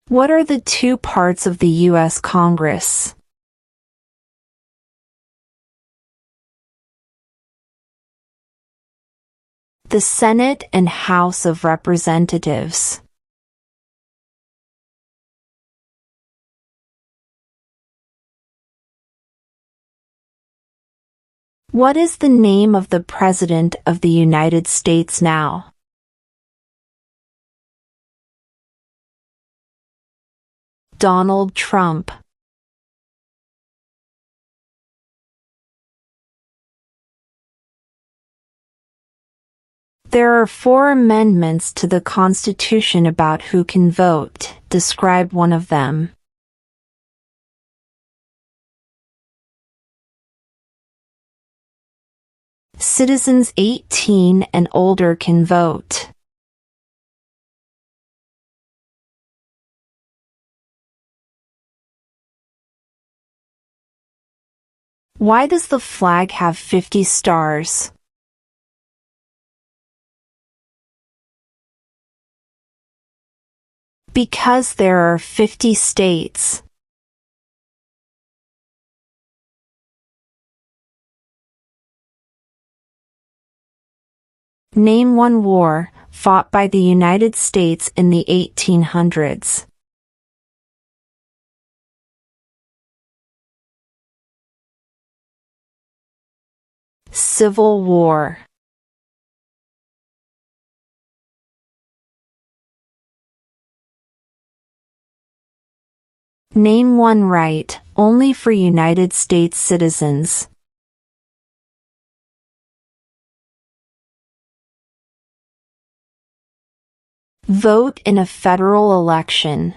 What are the two parts of the U.S. Congress? The Senate and House of Representatives. What is the name of the President of the United States now? Donald Trump. There are 4 amendments to the Constitution about who can vote. Describe one of them. Citizens 18 and older can vote. Why does the flag have 50 stars? Because there are 50 states. Name one war fought by the United States in the 1800s. Civil War. Name one right only for United States citizens. Vote in a federal election.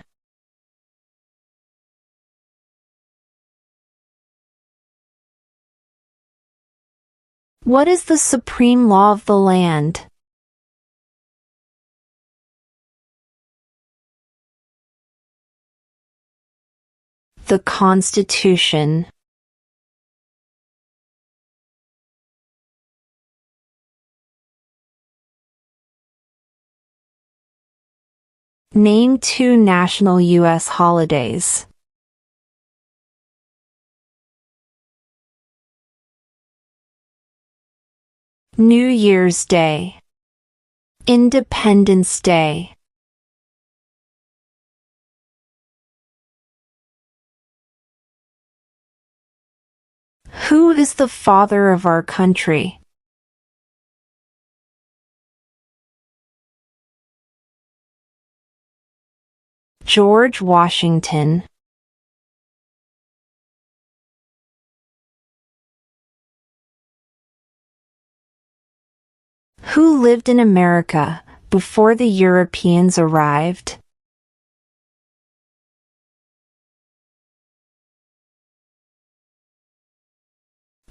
What is the supreme law of the land? The Constitution. Name 2 national U.S. holidays. New Year's Day. Independence Day. Who is the father of our country? George Washington. Who lived in America before the Europeans arrived?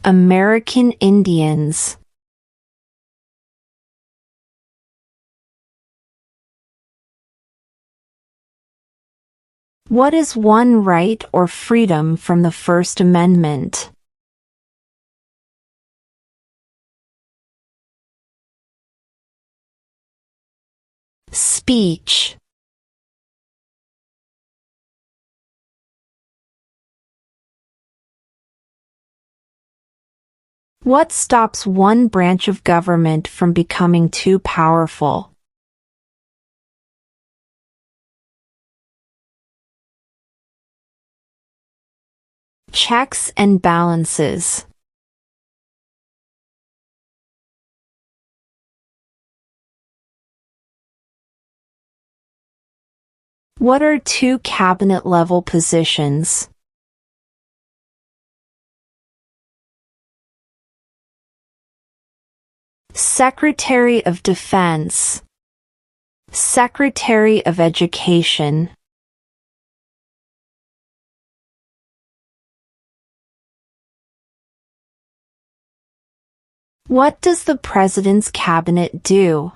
American Indians. What is one right or freedom from the First Amendment? Speech. What stops one branch of government from becoming too powerful? Checks and balances. What are 2 cabinet-level positions? Secretary of Defense. Secretary of Education. What does the President's Cabinet do?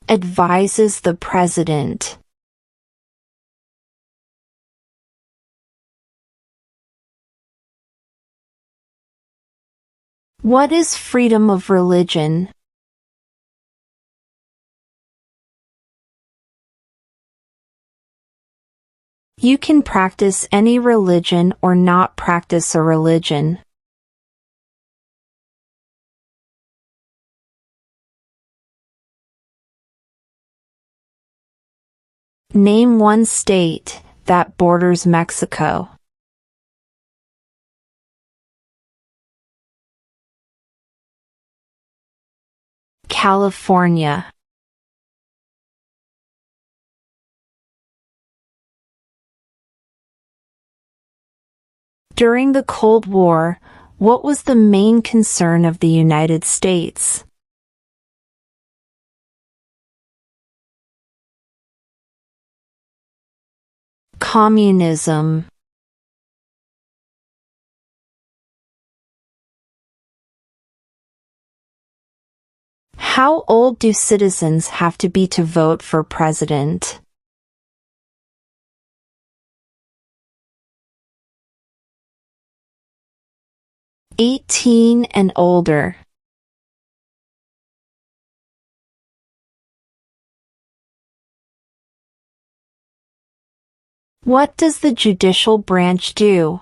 Advises the President. What is freedom of religion? You can practice any religion or not practice a religion. Name one state that borders Mexico. California. During the Cold War, what was the main concern of the United States? Communism. How old do citizens have to be to vote for president? 18 and older. What does the judicial branch do?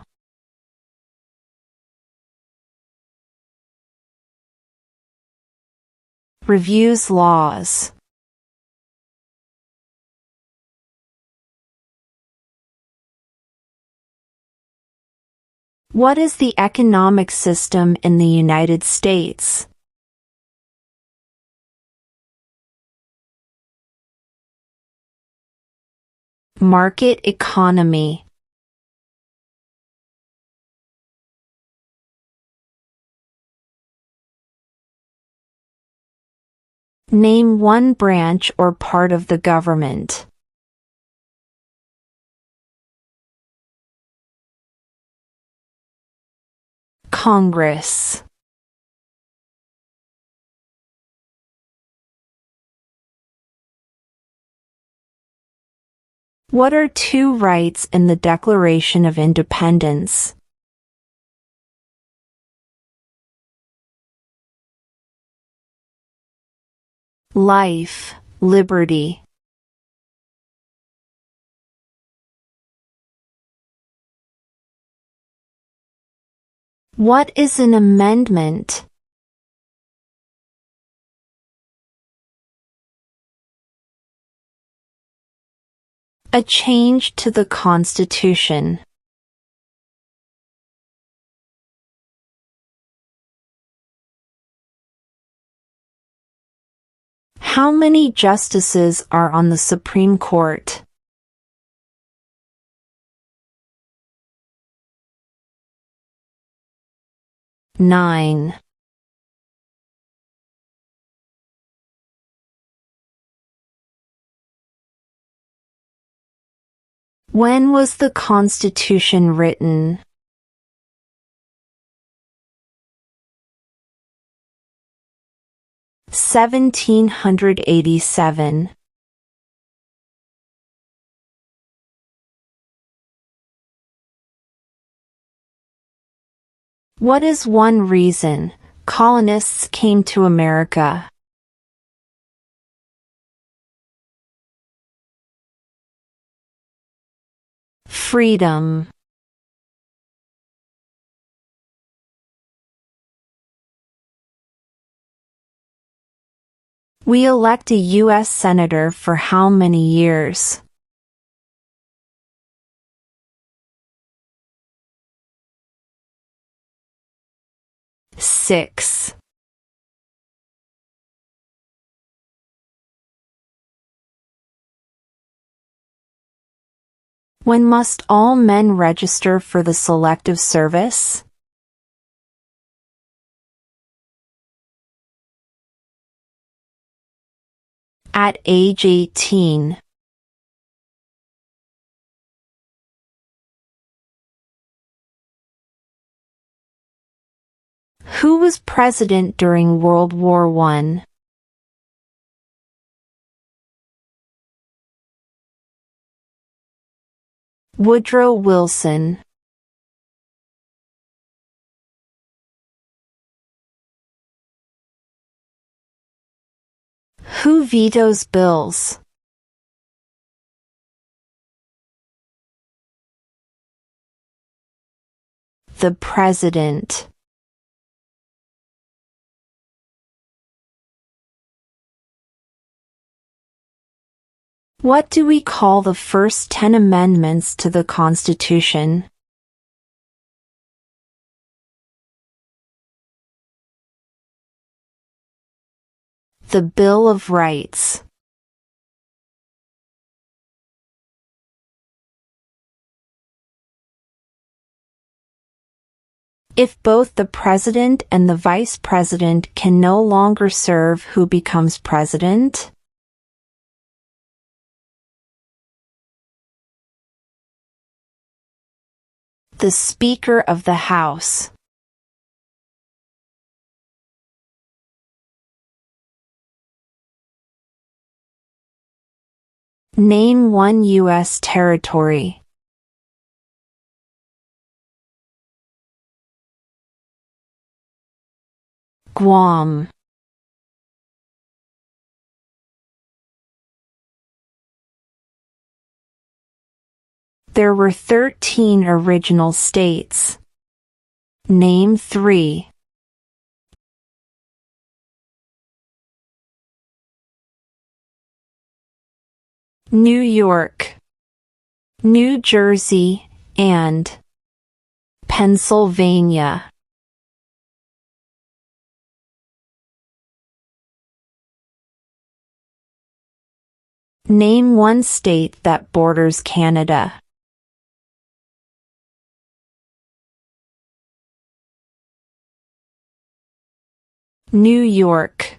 Reviews laws. What is the economic system in the United States? Market economy. Name one branch or part of the government. Congress. What are two rights in the Declaration of Independence? Life, liberty. What is an amendment? A change to the Constitution. How many justices are on the Supreme Court? 9. When was the Constitution written? 1787. What is one reason colonists came to America? Freedom. We elect a U.S. Senator for how many years? Six. When must all men register for the Selective Service? At age 18. Who was president during World War I? Woodrow Wilson. Who vetoes bills? The President. What do we call the first 10 amendments to the Constitution? The Bill of Rights. If both the President and the Vice President can no longer serve, who becomes President? The Speaker of the House. Name one U.S. territory. Guam. There were 13 original states. Name 3. New York, New Jersey, and Pennsylvania. Name one state that borders Canada. New York.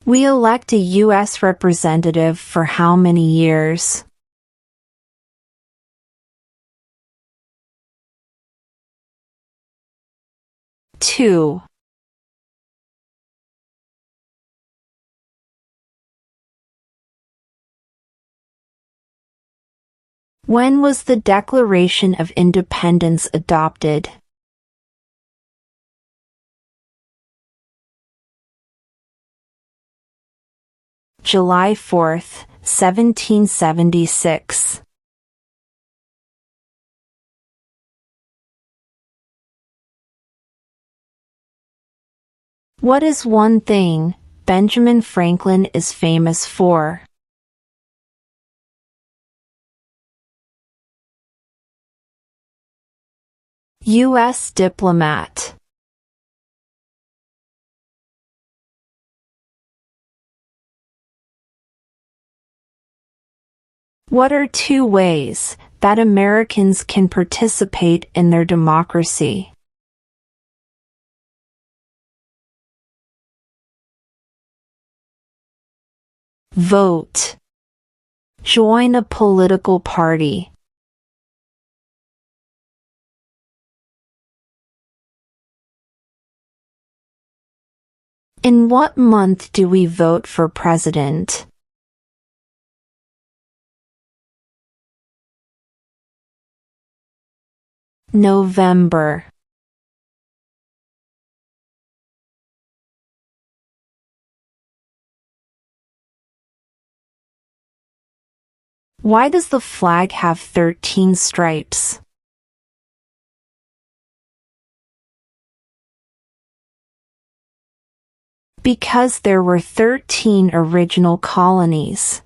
We elect a U.S. representative for how many years? Two. When was the Declaration of Independence adopted? July 4, 1776. What is one thing Benjamin Franklin is famous for? U.S. diplomat. What are 2 ways that Americans can participate in their democracy? Vote. Join a political party. In what month do we vote for president? November. Why does the flag have 13 stripes? Because there were 13 original colonies.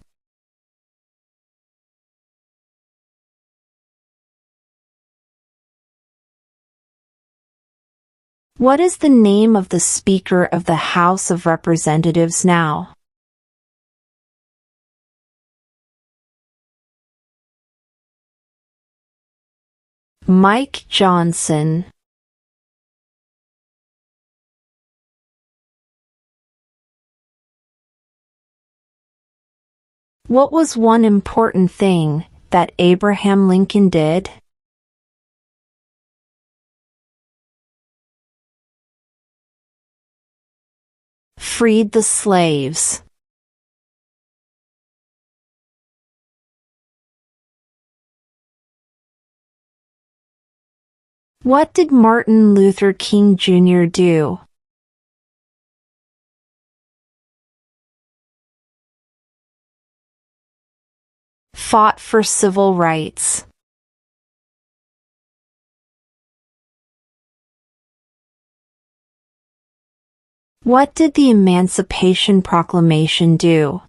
What is the name of the Speaker of the House of Representatives now? Mike Johnson. What was one important thing that Abraham Lincoln did? Freed the slaves. What did Martin Luther King Jr. do? Fought for civil rights. What did the Emancipation Proclamation do?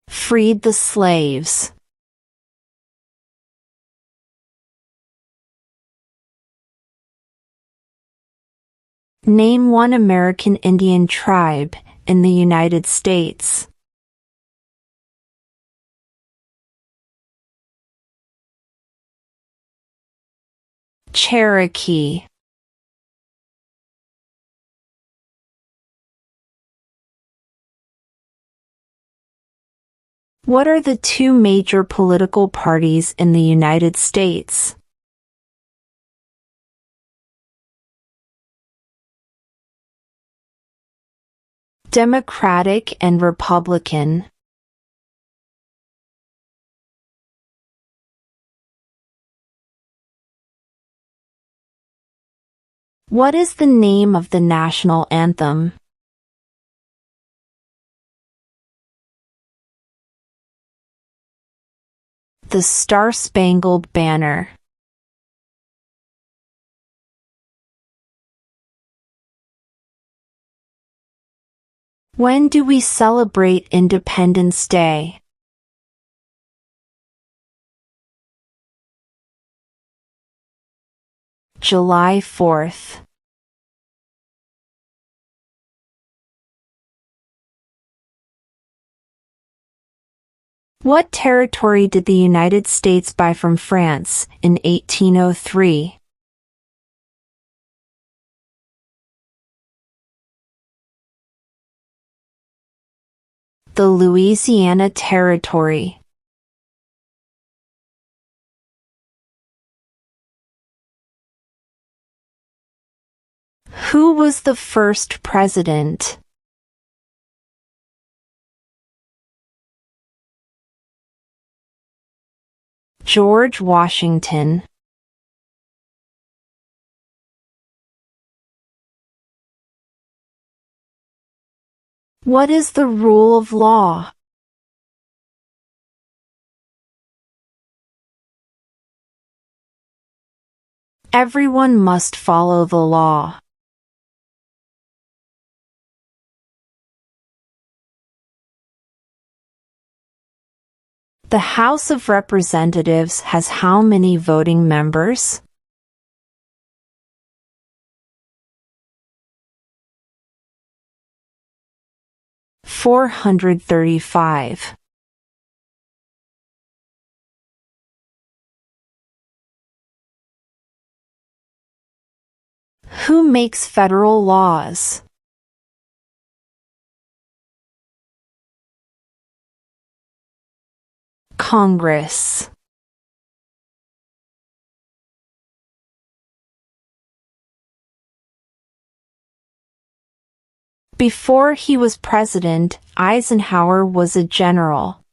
Freed the slaves. Name one American Indian tribe in the United States. Cherokee. What are the two major political parties in the United States? Democratic and Republican. What is the name of the national anthem? The Star-Spangled Banner. When do we celebrate Independence Day? July 4th. What territory did the United States buy from France in 1803? The Louisiana Territory. Who was the first president? George Washington. What is the rule of law? Everyone must follow the law. The House of Representatives has how many voting members? 435. Who makes federal laws? Congress. Before he was president, Eisenhower was a general.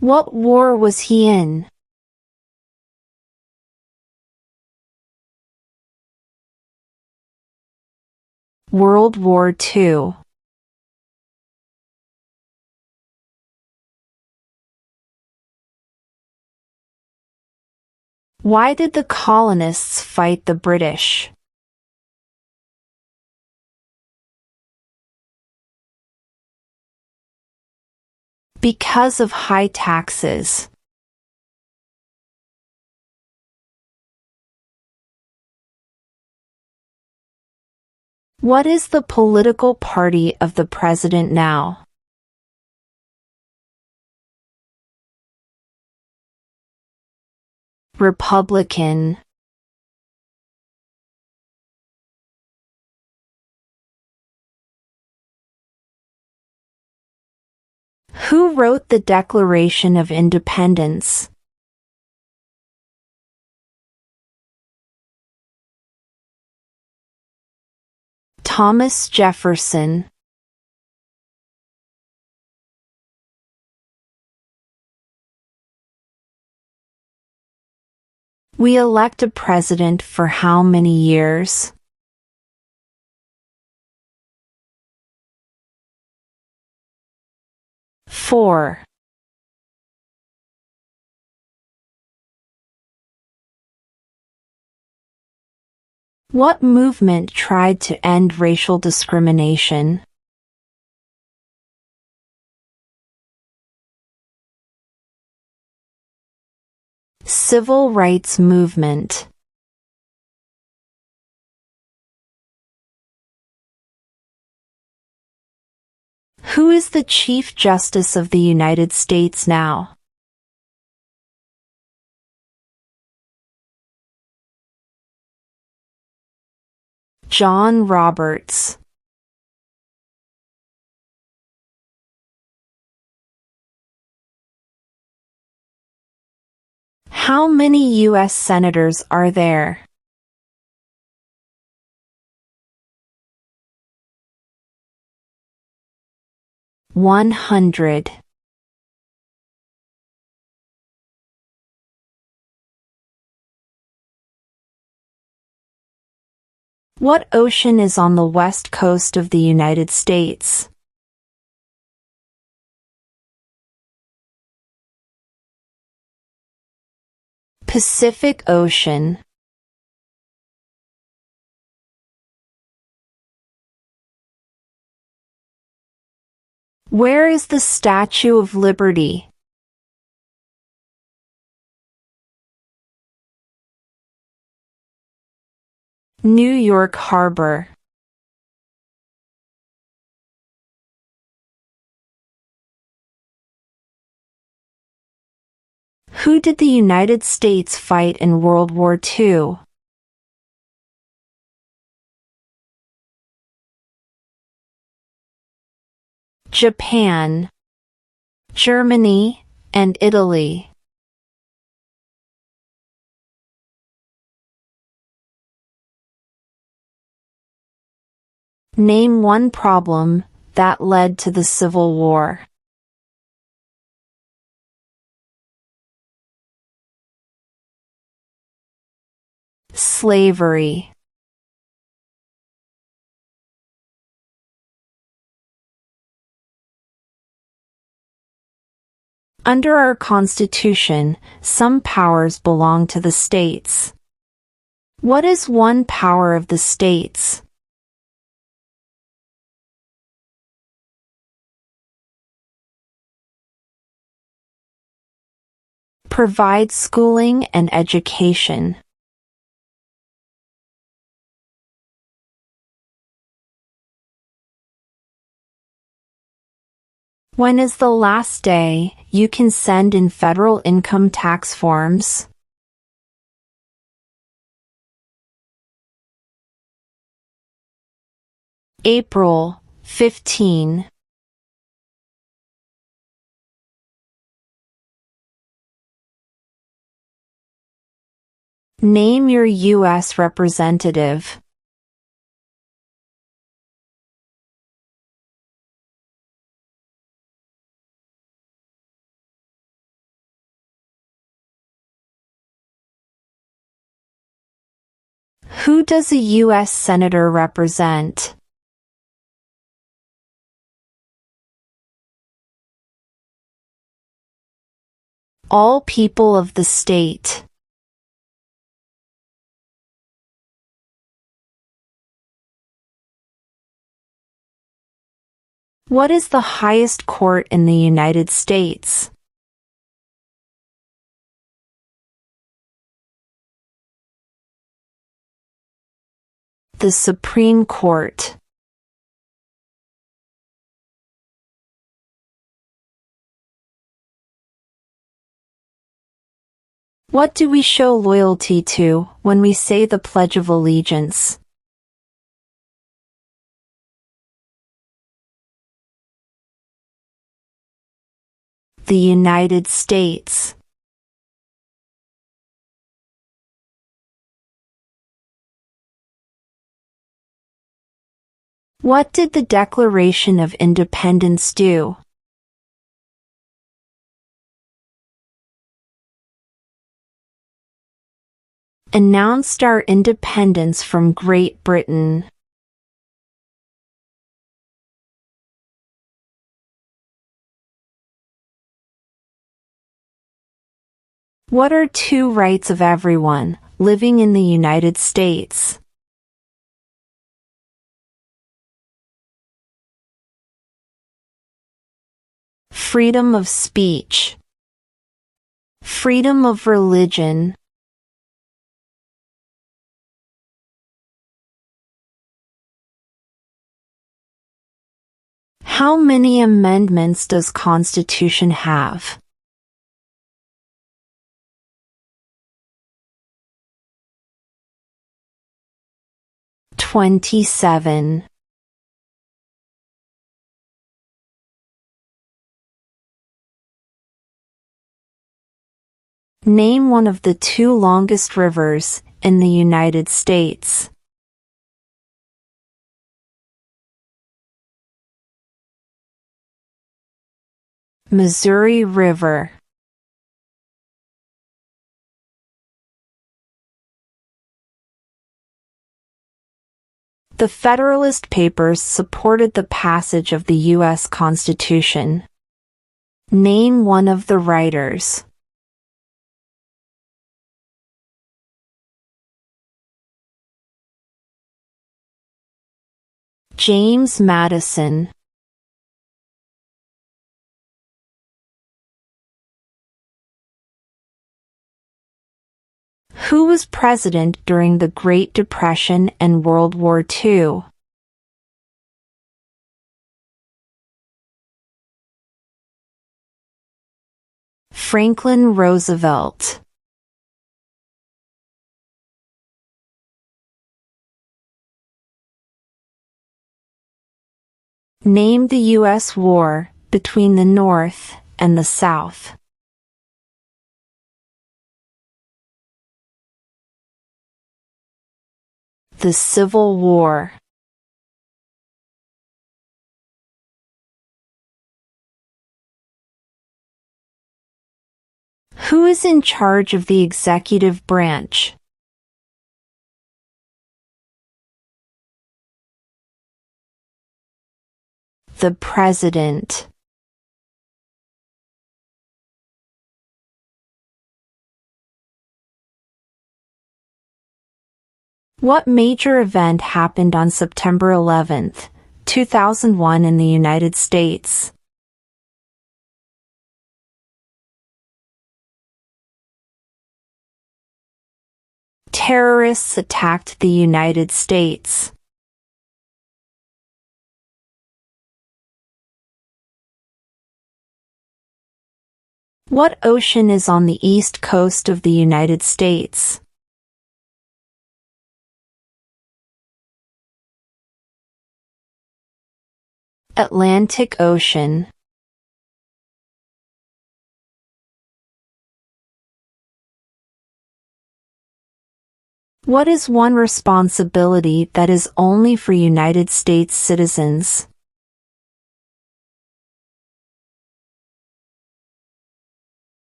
What war was he in? World War II. Why did the colonists fight the British? Because of high taxes. What is the political party of the president now? Republican. Who wrote the Declaration of Independence? Thomas Jefferson. We elect a president for how many years? 4. What movement tried to end racial discrimination? Civil rights movement. Who is the Chief Justice of the United States now? John Roberts. How many U.S. senators are there? (100). What ocean is on the west coast of the United States? Pacific Ocean. Where is the Statue of Liberty? New York Harbor. Who did the United States fight in World War II? Japan, Germany, and Italy. Name one problem that led to the Civil War. Slavery. Under our Constitution, some powers belong to the states. What is one power of the states? Provide schooling and education. When is the last day you can send in federal income tax forms? April 15. Name your U.S. representative. Who does a U.S. Senator represent? All people of the state. What is the highest court in the United States? The Supreme Court. What do we show loyalty to when we say the Pledge of Allegiance? The United States. What did the Declaration of Independence do? Announced our independence from Great Britain. What are two rights of everyone living in the United States? Freedom of speech. Freedom of religion. How many amendments does Constitution have? 27. Name one of the two longest rivers in the United States. Missouri River. The Federalist Papers supported the passage of the U.S. Constitution. Name one of the writers. James Madison. Who was president during the Great Depression and World War II? Franklin Roosevelt. Name the U.S. war between the North and the South. The Civil War. Who is in charge of the executive branch? The President. What major event happened on September 11, 2001 in the United States? Terrorists attacked the United States. What ocean is on the east coast of the United States? Atlantic Ocean. What is one responsibility that is only for United States citizens?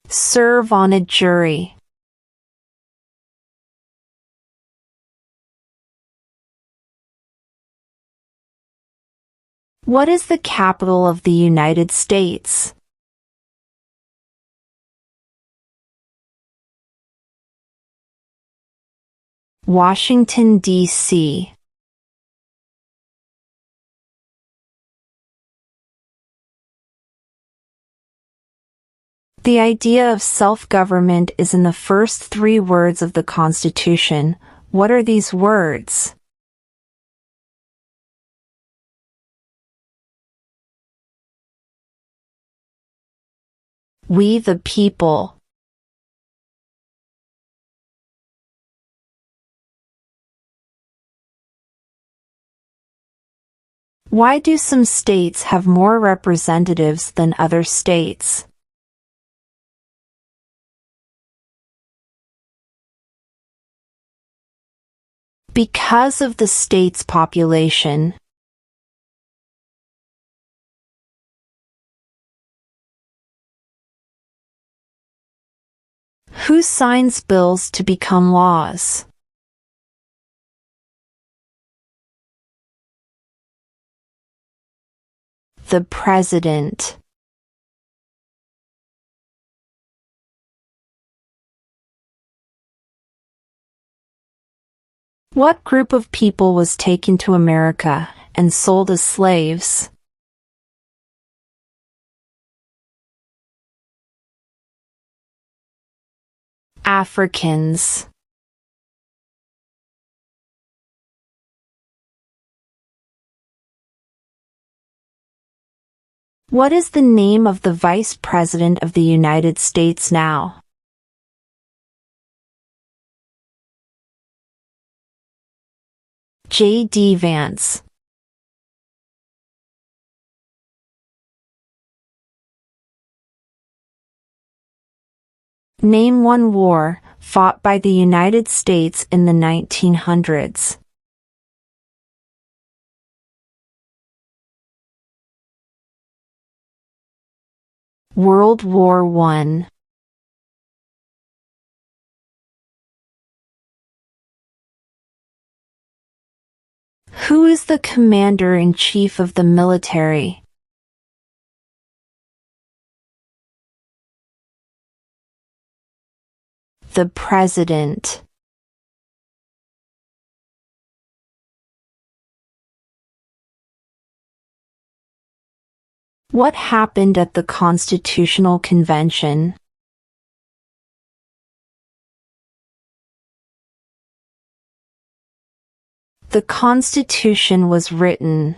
Serve on a jury. What is the capital of the United States? Washington, D.C. The idea of self-government is in the first three words of the Constitution. What are these words? We the people. Why do some states have more representatives than other states? Because of the state's population. Who signs bills to become laws? The President. What group of people was taken to America and sold as slaves? Africans. What is the name of the Vice President of the United States now? J.D. Vance. Name one war fought by the United States in the 1900s. World War I. Who is the Commander-in-Chief of the military? The President. What happened at the Constitutional Convention? The Constitution was written.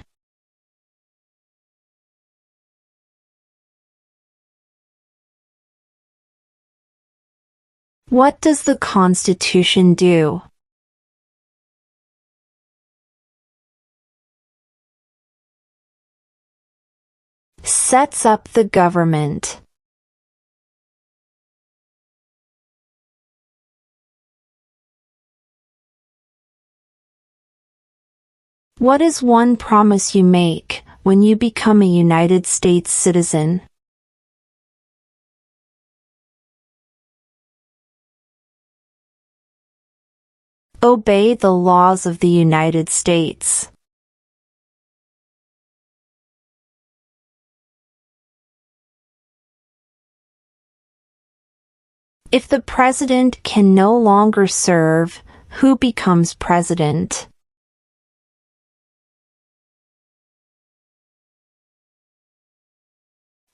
What does the Constitution do? Sets up the government. What is one promise you make when you become a United States citizen? Obey the laws of the United States. If the president can no longer serve, who becomes president?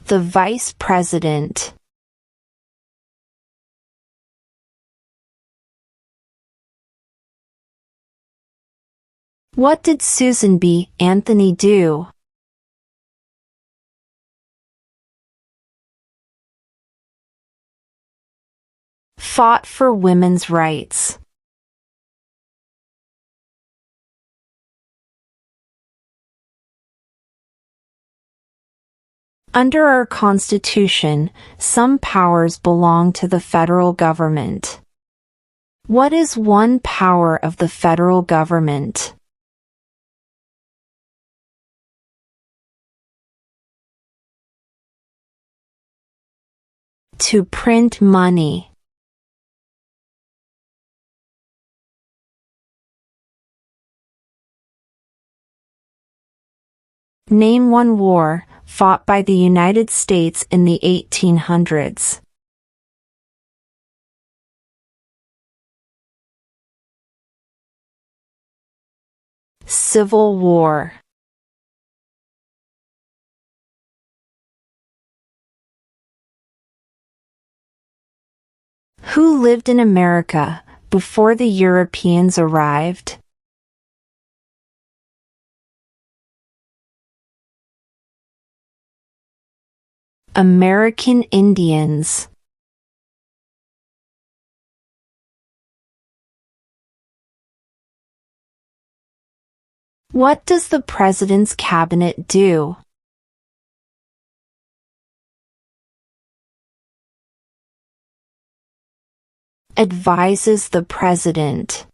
The vice president. What did Susan B. Anthony do? Fought for women's rights. Under our Constitution, some powers belong to the federal government. What is one power of the federal government? To print money. Name one war fought by the United States in the 1800s. Civil War. Who lived in America before the Europeans arrived? American Indians. What does the President's Cabinet do? Advises the President.